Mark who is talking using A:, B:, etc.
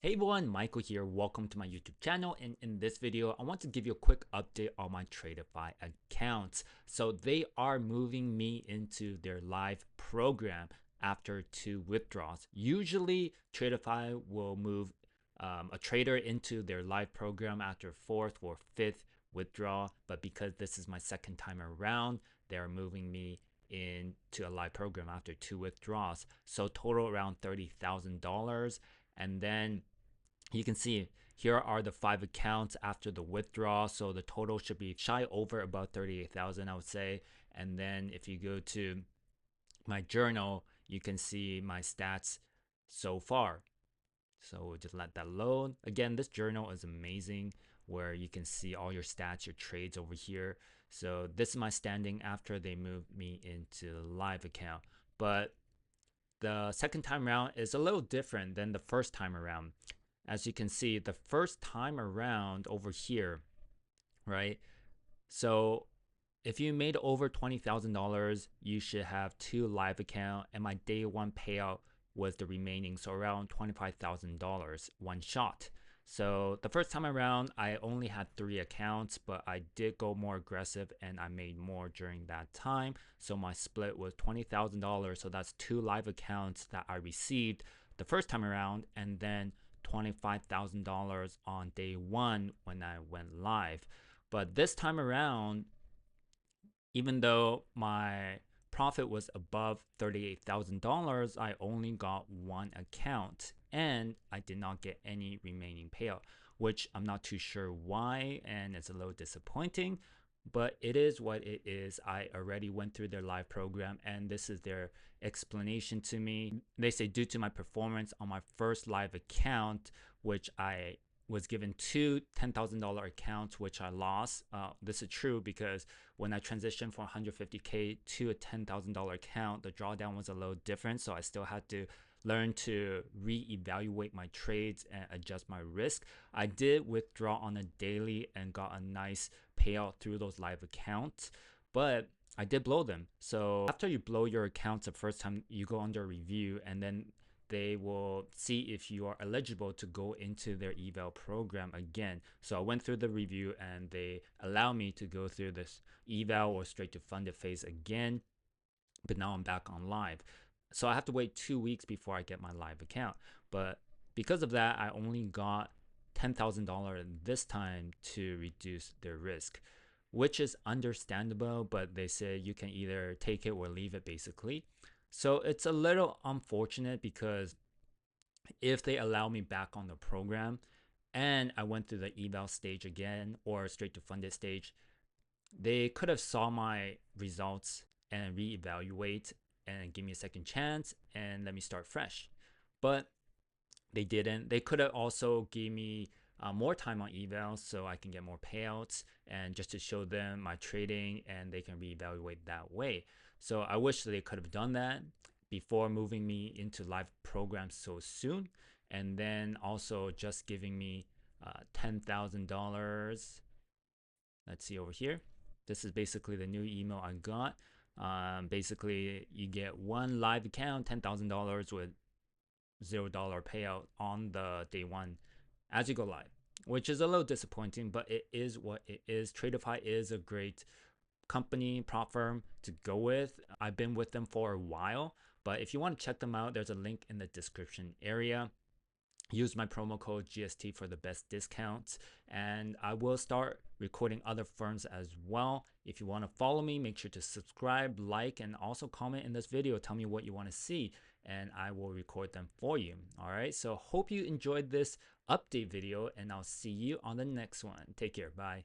A: Hey everyone, Michael here. Welcome to my YouTube channel, and in this video I want to give you a quick update on my Tradeify accounts. So they are moving me into their live program after 2 withdrawals. Usually Tradeify will move a trader into their live program after 4th or 5th withdrawal, but because this is my second time around, they're moving me into a live program after 2 withdrawals. So total around $30,000. And then you can see here are the 5 accounts after the withdrawal. So the total should be shy over about 38,000, I would say. And then if you go to my journal, you can see my stats so far. So we'll just let that load. Again, this journal is amazing where you can see all your stats, your trades over here. So this is my standing after they moved me into the live account. But the second time around is a little different than the first time around. As you can see, the first time around over here, right? So if you made over $20,000, you should have 2 live account, and my day 1 payout was the remaining, so around $25,000 one shot. So the first time around, I only had 3 accounts, but I did go more aggressive and I made more during that time. So my split was $20,000. So that's 2 live accounts that I received the first time around, and then $25,000 on day 1 when I went live. But this time around, even though my profit was above $38,000, I only got 1 account and I did not get any remaining payout, which I'm not too sure why, and it's a little disappointing, but it is what it is. I already went through their live program and this is their explanation to me. They say due to my performance on my first live account, which I was given 2 $10,000 accounts, which I lost. This is true because when I transitioned from 150K to a $10,000 account, the drawdown was a little different. So I still had to learn to reevaluate my trades and adjust my risk. I did withdraw on a daily and got a nice payout through those live accounts, but I did blow them. So after you blow your accounts the first time, you go under review, and then they will see if you are eligible to go into their eval program again. So I went through the review and they allow me to go through this eval or straight to funded phase again, but now I'm back on live. So I have to wait 2 weeks before I get my live account. But because of that, I only got $10,000 this time to reduce their risk, which is understandable, but they say you can either take it or leave it basically. So it's a little unfortunate because if they allow me back on the program and I went through the eval stage again or straight to funded stage, they could have saw my results and reevaluate and give me a second chance and let me start fresh. But they didn't. They could have also gave me more time on eval so I can get more payouts and just to show them my trading and they can reevaluate that way. So I wish they could have done that before moving me into live programs so soon, and then also just giving me $10,000. Let's see over here. This is basically the new email I got. Basically, you get 1 live account, $10,000 with $0 payout on the day 1 as you go live, which is a little disappointing, but it is what it is. Tradeify is a great company, prop firm to go with. I've been with them for a while, but if you want to check them out, there's a link in the description area. Use my promo code GST for the best discounts, and I will start recording other firms as well. If you want to follow me, make sure to subscribe, like, and also comment in this video. Tell me what you want to see and I will record them for you. All right, so hope you enjoyed this update video and I'll see you on the next one. Take care. Bye.